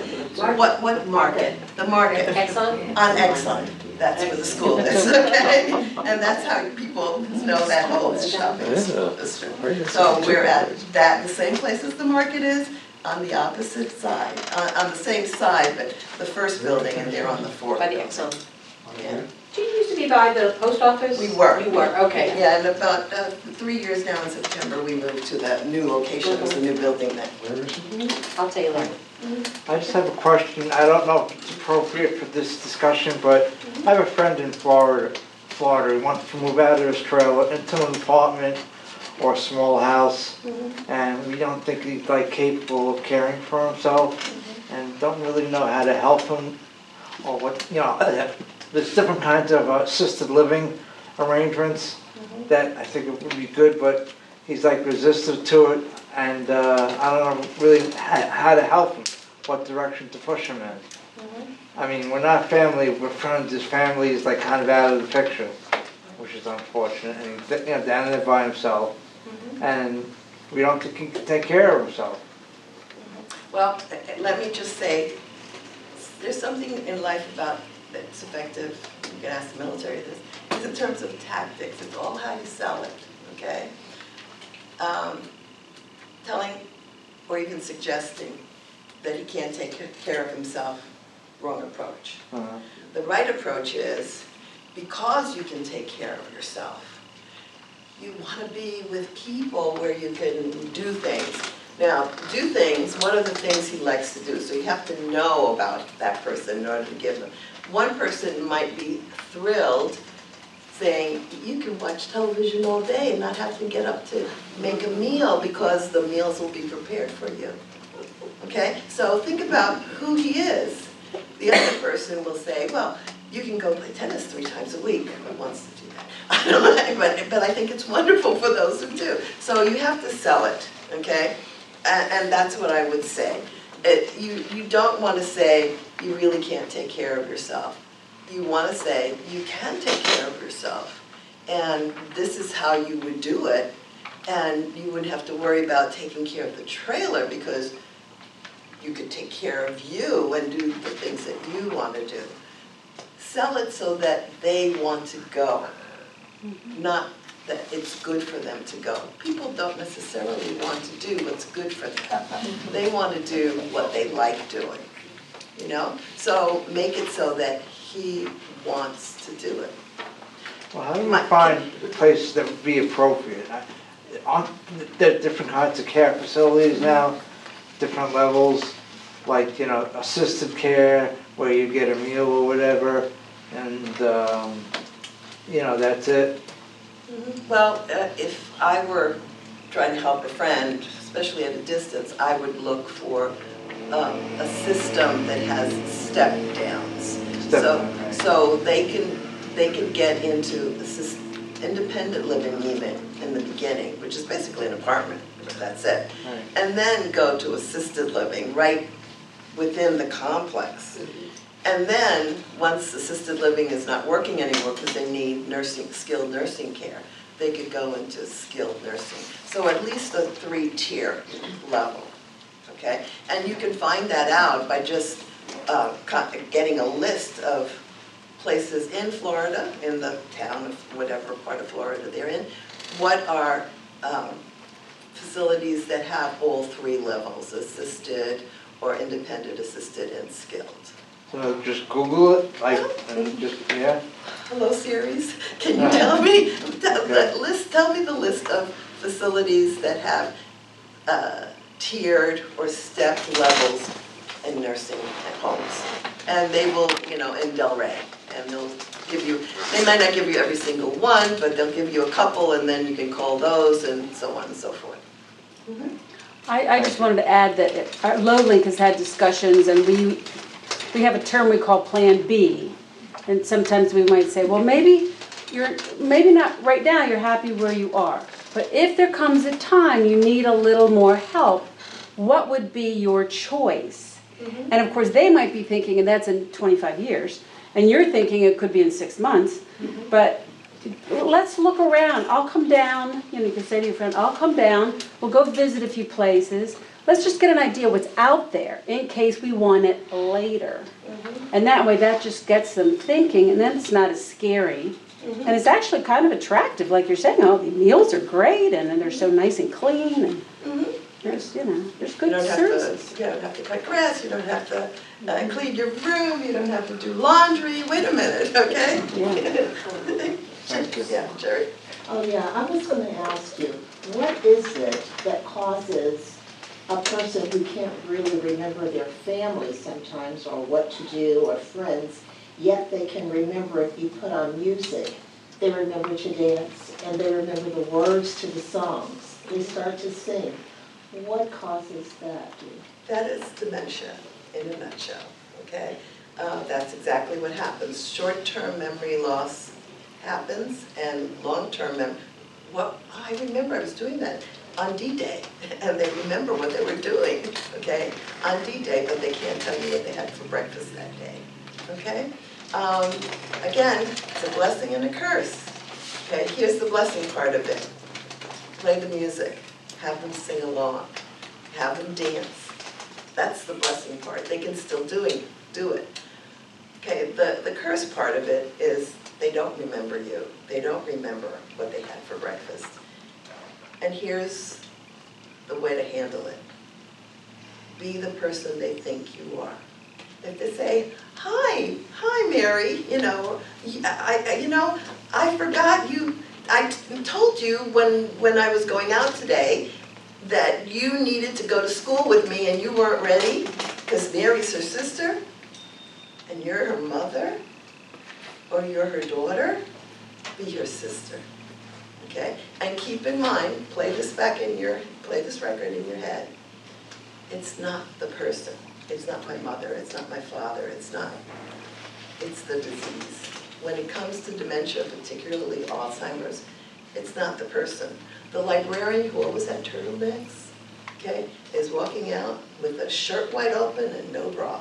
What market? The market. Exxon? On Exxon. That's where the school is, okay? And that's how people know that whole shopping district. So we're at the same place as the market is, on the opposite side, on the same side, but the first building, and they're on the fourth. By the building. Exxon. Yeah. Did you used to be by the post office? We were. You were, okay. Yeah, and about 3 years now in September, we moved to that new location. It was a new building then. I'll tell you later. I just have a question. I don't know if it's appropriate for this discussion, but I have a friend in Florida. He wants to move out of his trailer into an apartment or a small house, and we don't think he's capable of caring for himself, and don't really know how to help him, or what, there's different kinds of assisted living arrangements that I think it would be good, but he's resistant to it, and I don't know really how to help him, what direction to push him in. I mean, we're not family, we're friends. His family is kind of out of the picture, which is unfortunate, and he's down there by himself, and we don't think he can take care of himself. Well, let me just say, there's something in life about that's effective, you can ask the military this, is in terms of tactics. It's all how you sell it, okay? Telling or even suggesting that he can't take care of himself, wrong approach. The right approach is, because you can take care of yourself, you want to be with people where you can do things. Now, do things, what are the things he likes to do? So you have to know about that person in order to give them. One person might be thrilled saying, you can watch television all day and not have to get up to make a meal because the meals will be prepared for you. Okay, so think about who he is. The other person will say, well, you can go play tennis 3 times a week. Who wants to do that? I don't know, but I think it's wonderful for those who do. So you have to sell it, okay? And that's what I would say. You don't want to say you really can't take care of yourself. You want to say you can take care of yourself. And this is how you would do it. And you wouldn't have to worry about taking care of the trailer because you could take care of you and do the things that you want to do. Sell it so that they want to go, not that it's good for them to go. People don't necessarily want to do what's good for them. They want to do what they like doing, you know? So make it so that he wants to do it. Well, how do we find places that would be appropriate? There are different kinds of care facilities now, different levels, like, you know, assisted care, where you get a meal or whatever, and, you know, that's it. Well, if I were trying to help a friend, especially at a distance, I would look for a system that has step downs. So they can get into independent living even in the beginning, which is basically an apartment, but that's it. Right. And then go to assisted living right within the complex. And then, once assisted living is not working anymore because they need skilled nursing care, they could go into skilled nursing. So at least a 3-tier level, okay? And you can find that out by just getting a list of places in Florida, in the town of whatever part of Florida they're in, what are facilities that have all 3 levels, assisted or independent assisted and skilled. So just Google it, like, and just, yeah? Hello Siri's, can you tell me, tell me the list of facilities that have tiered or stepped levels in nursing homes. And they will, you know, in Delray, and they'll give you, they might not give you every single one, but they'll give you a couple and then you can call those and so on and so forth. I just wanted to add that our LowLink has had discussions, and we have a term we call Plan B. And sometimes we might say, well, maybe not right now, you're happy where you are. But if there comes a time you need a little more help, what would be your choice? And of course, they might be thinking, and that's in 25 years, and you're thinking it could be in 6 months, but let's look around. I'll come down, you know, you can say to your friend, I'll come down, we'll go visit a few places. Let's just get an idea what's out there in case we want it later. And that way, that just gets them thinking, and then it's not as scary. And it's actually kind of attractive, like you're saying, oh, the meals are great, and then they're so nice and clean, and there's, you know, there's good services. You don't have to cut grass, you don't have to clean your room, you don't have to do laundry. Wait a minute, okay? Thank you. Yeah, Jerry? Oh, yeah, I was going to ask you, what is it that causes a person who can't really remember their family sometimes, or what to do, or friends, yet they can remember if you put on music, they remember to dance, and they remember the words to the songs. They start to sing. What causes that? That is dementia in a nutshell, okay? That's exactly what happens. Short-term memory loss happens, and long-term memory, well, I remember I was doing that on D-Day, and they remember what they were doing, okay, on D-Day, but they can't tell you what they had for breakfast that day, okay? Again, it's a blessing and a curse, okay? Here's the blessing part of it. Play the music, have them sing along, have them dance. That's the blessing part. They can still do it. Okay, the curse part of it is they don't remember you. They don't remember what they had for breakfast. And here's the way to handle it. Be the person they think you are. If they say, hi Mary, I forgot you, I told you when I was going out today that you needed to go to school with me and you weren't ready because Mary's her sister and you're her mother or you're her daughter, be her sister, okay? And keep in mind, play this record in your head. It's not the person. It's not my mother, it's not my father, it's the disease. When it comes to dementia, particularly Alzheimer's, it's not the person. The librarian who always had turtlenecks, okay, is walking out with a shirt wide open and no bra,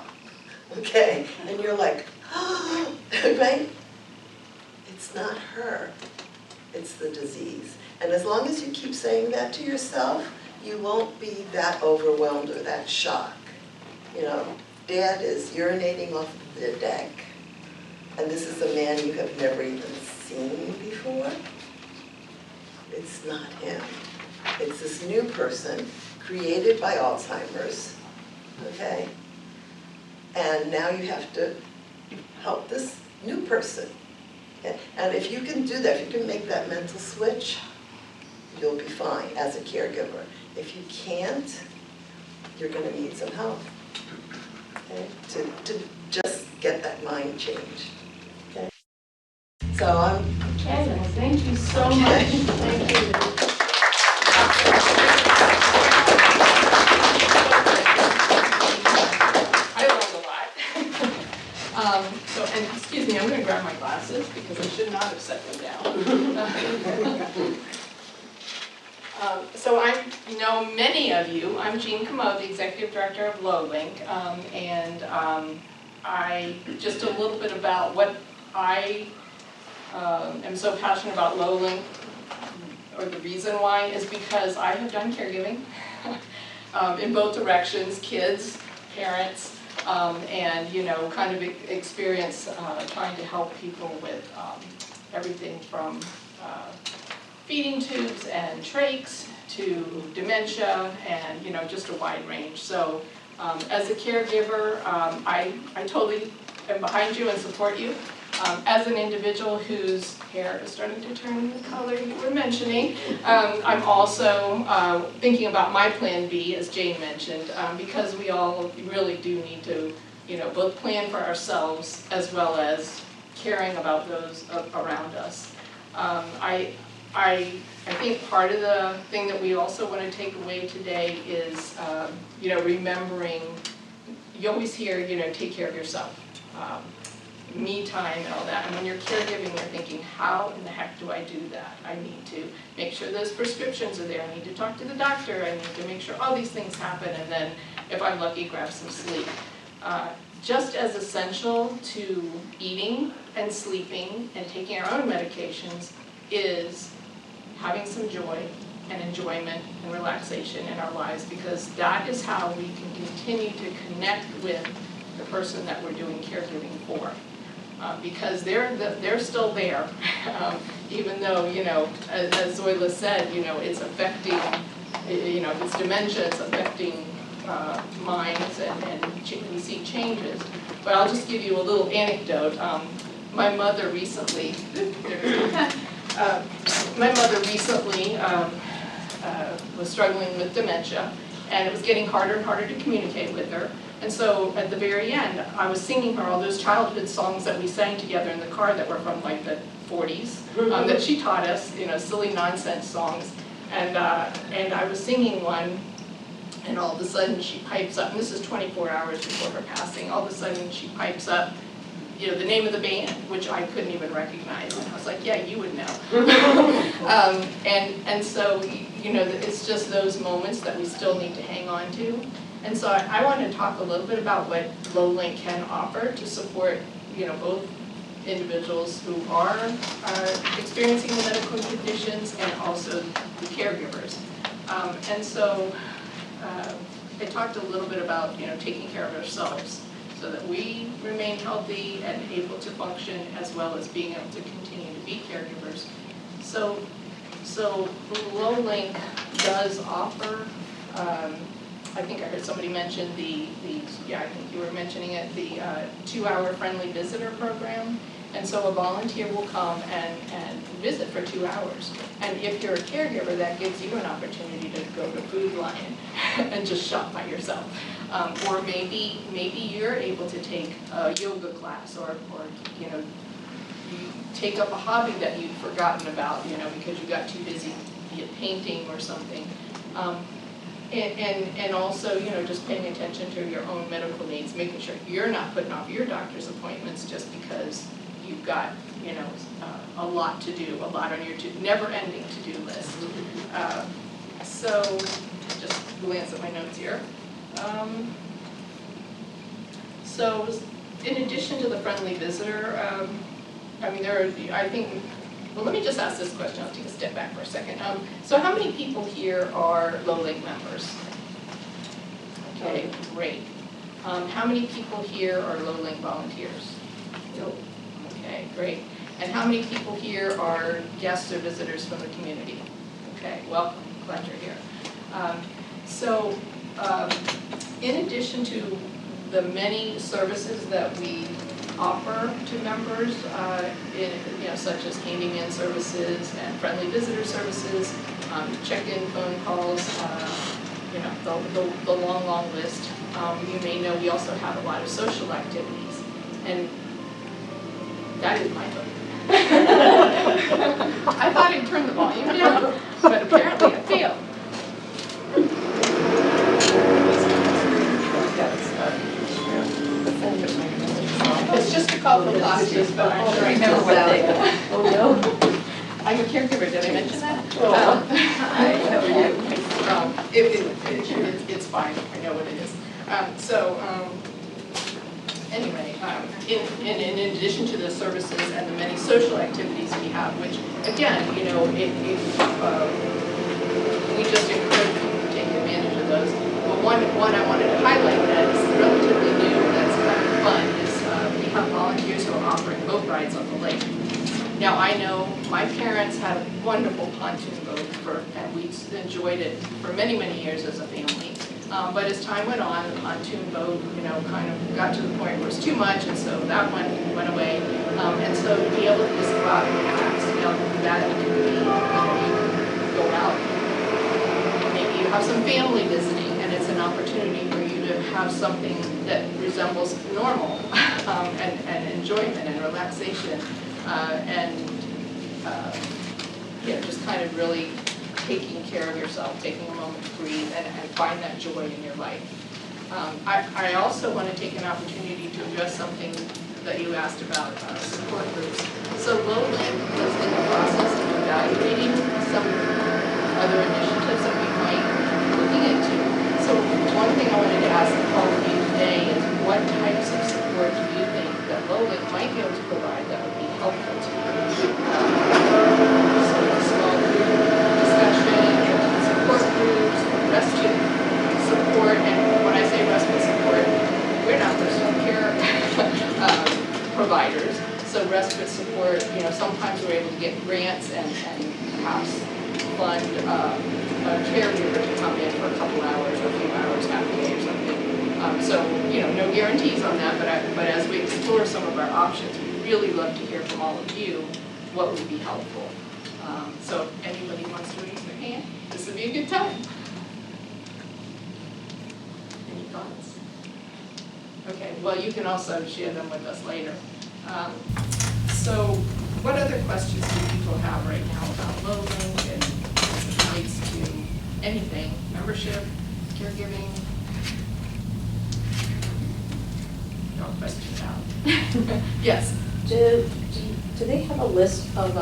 okay? And you're like, oh, right? It's not her, it's the disease. And as long as you keep saying that to yourself, you won't be that overwhelmed or that shocked. Dad is urinating off the deck, and this is a man you have never even seen before. It's not him. It's this new person created by Alzheimer's, okay? And now you have to help this new person. Okay? And if you can do that, if you can make that mental switch, you'll be fine as a caregiver. If you can't, you're going to need some help, okay? To just get that mind change. Okay? So I'm. Okay, well, thank you so much. Thank you. I learned a lot. And excuse me, I'm going to grab my glasses because I should not have set them down. So I know many of you. I'm Jean Comeau, the Executive Director of LowLink, and just a little bit about what I am so passionate about LowLink, or the reason why, is because I have done caregiving in both directions, kids, parents, and kind of experience trying to help people with everything from feeding tubes and trachs to dementia and just a wide range. So as a caregiver, I totally am behind you and support you. As an individual whose hair is starting to turn the color you were mentioning, I'm also thinking about my plan B, as Jane mentioned, because we all really do need to both plan for ourselves as well as caring about those around us. I think part of the thing that we also want to take away today is, remembering, you always hear, take care of yourself, me time and all that. And when you're caregiving, you're thinking, how in the heck do I do that? I need to make sure those prescriptions are there. I need to talk to the doctor. I need to make sure all these things happen. And then, if I'm lucky, grab some sleep. Just as essential to eating and sleeping and taking our own medications is having some joy and enjoyment and relaxation in our lives, because that is how we can continue to connect with the person that we're doing caregiving for. Because they're still there, even though, as Zoila said, it's affecting, if it's dementia, it's affecting minds and we see changes. But I'll just give you a little anecdote. My mother recently, was struggling with dementia, and it was getting harder and harder to communicate with her. And so at the very end, I was singing her all those childhood songs that we sang together in the car that were from like the 40s, that she taught us, silly nonsense songs. And I was singing one, and all of a sudden she pipes up, and this is 24 hours before her passing, all of a sudden she pipes up, the name of the band, which I couldn't even recognize. And I was like, yeah, you would know. And so, it's just those moments that we still need to hang on to. And so I want to talk a little bit about what LowLink can offer to support, both individuals who are experiencing the medical conditions and also the caregivers. And so I talked a little bit about, taking care of ourselves. so that we remain healthy and able to function as well as being able to continue to be caregivers. So Lowlink does offer, I think I heard somebody mention I think you were mentioning it, the 2-hour friendly visitor program. And so a volunteer will come and visit for 2 hours. And if you're a caregiver, that gives you an opportunity to go to Food Lion and just shop by yourself. Or maybe you're able to take a yoga class or you know, you take up a hobby that you'd forgotten about, you know, because you got too busy painting or something. And also, you know, just paying attention to your own medical needs, making sure you're not putting off your doctor's appointments just because you've got, you know, a lot to do, a lot on your never-ending to-do list. So, just glance at my notes here. So, in addition to the friendly visitor, I mean, well, let me just ask this question. I'll take a step back for a second. So how many people here are Lowlink members? Okay, great. How many people here are Lowlink volunteers? Nope. Okay, great. And how many people here are guests or visitors from the community? Okay, welcome. Glad you're here. In addition to the many services that we offer to members, such as handyman services and friendly visitor services, check-in phone calls, the long list. You may know we also have a lot of social activities, and that is my vote. I thought I'd turn the volume down, but apparently it failed. It's just a couple of costumes, but I'm sure I know what they are. Oh, no. I'm a caregiver, did I mention that? I know you. It's fine, I know what it is. Anyway, in addition to the services and the many social activities we have, which again, you know, we just encourage people to take advantage of those. But one I wanted to highlight that is relatively new, that's kind of fun, is we have volunteers who are offering boat rides on the lake. Now, I know my parents had a wonderful pontoon boat and we enjoyed it for many, many years as a family. But as time went on, the pontoon boat, you know, kind of got to the point where it was too much, and so that one went away. And so to be able to just go out and relax, you know, that can be, you can go out. Maybe you have some family visiting, and it's an opportunity for you to have something that resembles normal, and enjoyment and relaxation, just kind of really taking care of yourself, taking a moment to breathe, and find that joy in your life. I also want to take an opportunity to address something that you asked about, support groups. So Lowlink is in the process of evaluating some other initiatives that we might be looking into. So one thing I wanted to ask all of you today is what types of support do you think that Lowlink might be able to provide that would be helpful to you? Small group discussion, support groups, respite support, and when I say respite support, we're not personal care providers. So respite support, you know, sometimes we're able to get grants and perhaps fund a caregiver to come in for a couple hours or a few hours, half a day or something. So, you know, no guarantees on that, but as we explore some of our options, we'd really love to hear from all of you what would be helpful. So if anybody wants to raise their hand, this would be a good time. Any thoughts? Okay, well, you can also share them with us later. So what other questions do people have right now about Lowlink and as it relates to anything, membership, caregiving? No questions out. Yes? Do they have a list of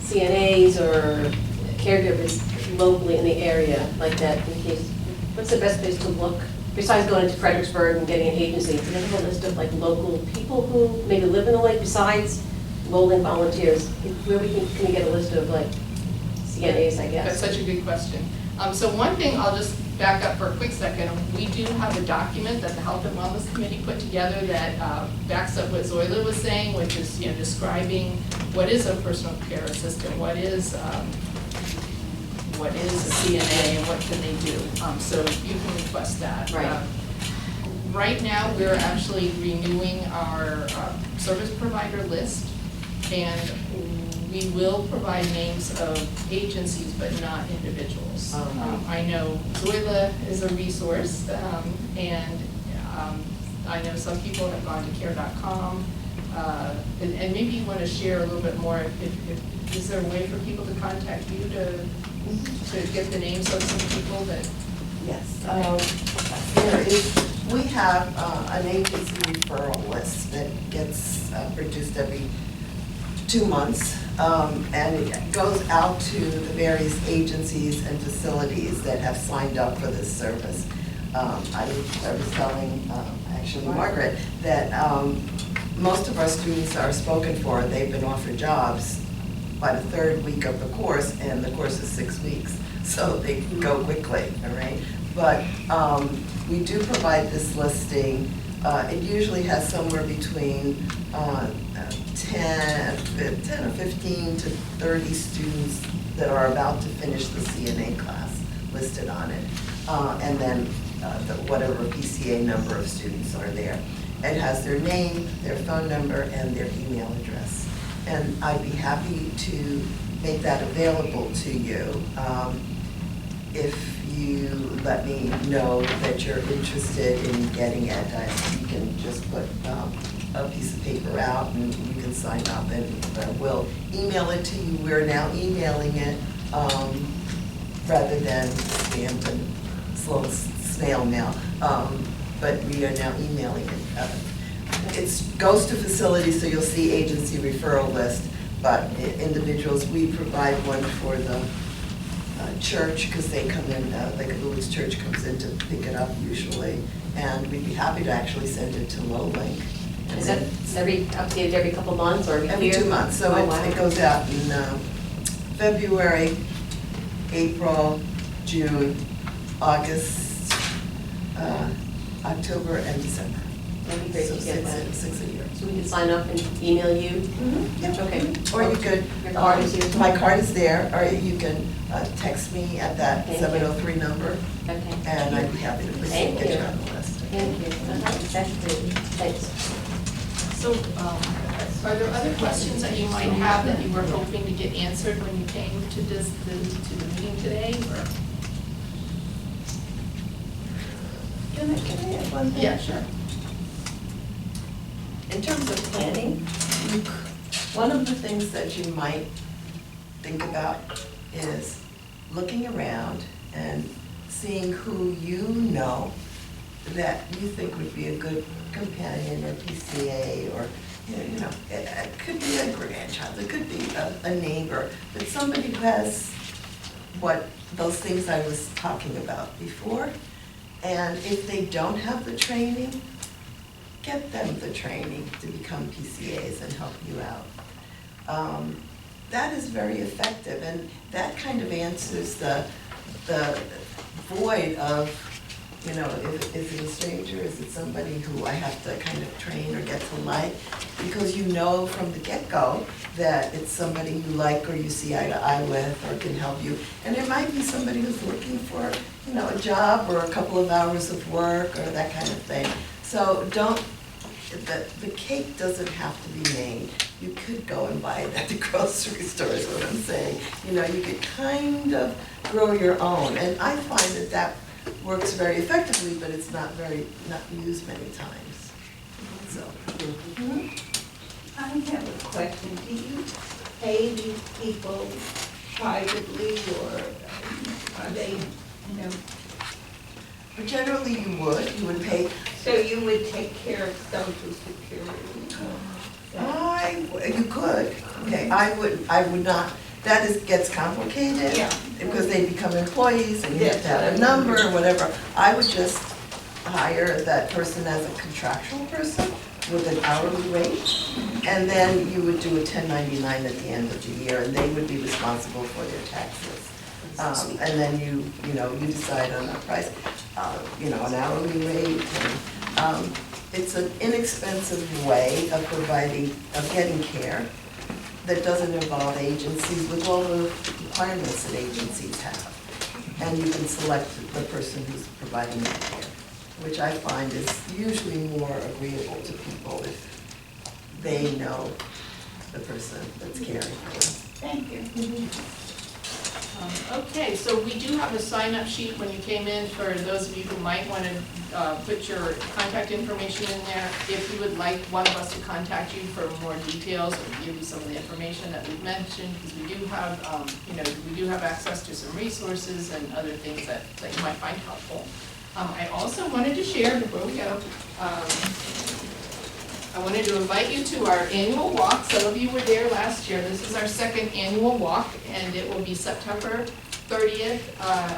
CNAs or caregivers locally in the area like that in case, what's the best place to look? Besides going into Fredericksburg and getting an agency, do they have a list of like local people who maybe live in the lake besides Lowlink volunteers? Where can we get a list of like CNAs, I guess? That's such a good question. So one thing I'll just back up for a quick second, we do have a document that the Health and Wellness Committee put together that backs up what Zoila was saying, which is, describing what is a personal care assistant, what is a CNA, and what can they do. So you can request that. Right. Right now, we're actually renewing our service provider list, and we will provide names of agencies, but not individuals. I know Zoila is a resource, and I know some people have gone to care.com, and maybe you want to share a little bit more. Is there a way for people to contact you to get the names of some people that? Yes, we have an agency referral list that gets produced every 2 months, and it goes out to the various agencies and facilities that have signed up for this service. I was telling, actually Margaret, that most of our students are spoken for. They've been offered jobs by the 3rd week of the course, and the course is 6 weeks, so they go quickly, all right? But we do provide this listing. It usually has somewhere between 10 or 15 to 30 students that are about to finish the CNA class listed on it, and then whatever PCA number of students are there. It has their name, their phone number, and their email address. And I'd be happy to make that available to you if you let me know that you're interested in getting it. You can just put a piece of paper out and you can sign up, and we'll email it to you. We're now emailing it rather than stamped and slow snail mail, but we are now emailing it. It goes to facilities, so you'll see agency referral list, but individuals, we provide one for the church, because they come in, like a Lewis Church comes in to pick it up usually, and we'd be happy to actually send it to Lowlink. Is that updated every couple months or Every 2 months, so it goes out in February, April, June, August, October, and December. That'd be great So to get that. six a year. So we can sign up and email you? Yep. Okay. Or you could. Your card is here? My card is there, or you can text me at that Thank you. 703 number, Okay. and I'd be happy to Thank get you you. on the list. Thank you. That's good. Thanks. So, are there other questions that you might have that you were hoping to get answered when you came to the meeting today, or? Can I add one thing? Yeah, sure. In terms of planning, one of the things that you might think about is looking around and seeing who you know that you think would be a good companion or PCA, or, it could be a grandchild, it could be a neighbor, but somebody who has those things I was talking about before. And if they don't have the training, get them the training to become PCAs and help you out. That is very effective, and that kind of answers the void of, is it a stranger, is it somebody who I have to kind of train or get to like? Because you know from the get-go that it's somebody you like or you see eye to eye with or can help you. And there might be somebody who's looking for, a job or a couple of hours of work or that kind of thing. So the cake doesn't have to be made. You could go and buy it at the grocery store is what I'm saying. You could kind of grow your own. And I find that works very effectively, but it's not used many times. So. I have a question. Do you pay these people privately, or are they, Generally, you would pay. so you would take care of Social Security? You could, okay, I would not, gets complicated. Yeah. Because they become employees and you have to have a number or whatever. I would just hire that person as a contractual person with an hourly rate. And then you would do a 1099 at the end of the year, and they would be responsible for their taxes. And then you know, you decide on a price, you know, an hourly rate. And it's an inexpensive way of getting care that doesn't involve agencies with all the requirements that agencies have. And you can select the person who's providing the care, which I find is usually more agreeable to people if they know the person that's caring for them. Thank you. Okay, so we do have a sign-up sheet when you came in for those of you who might want to put your contact information in there. If you would like one of us to contact you for more details or give you some of the information that we've mentioned, because we do have, we do have access to some resources and other things that you might find helpful. I also wanted to share, before we go, I wanted to invite you to our annual walk. Some of you were there last year. This is our second annual walk, and it will be September 30th,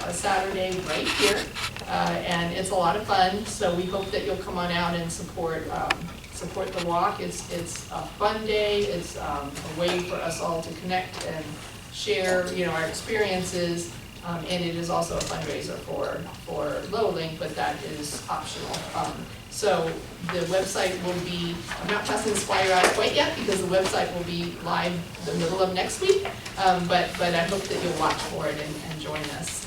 a Saturday right here. And it's a lot of fun, so we hope that you'll come on out and support the walk. It's a fun day. It's a way for us all to connect and share, our experiences. And it is also a fundraiser for Little Link, but that is optional. So the website will be, I'm not passing this flyer out quite yet because the website will be live the middle of next week. But I hope that you'll watch for it and join us.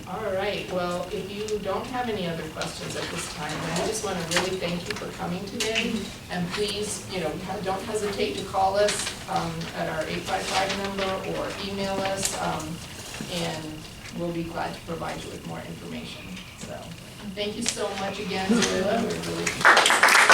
All right, well, if you don't have any other questions at this time, then I just want to really thank you for coming today. And please, don't hesitate to call us at our 855 number or email us, and we'll be glad to provide you with more information. So, thank you so much again, Zoila. We're really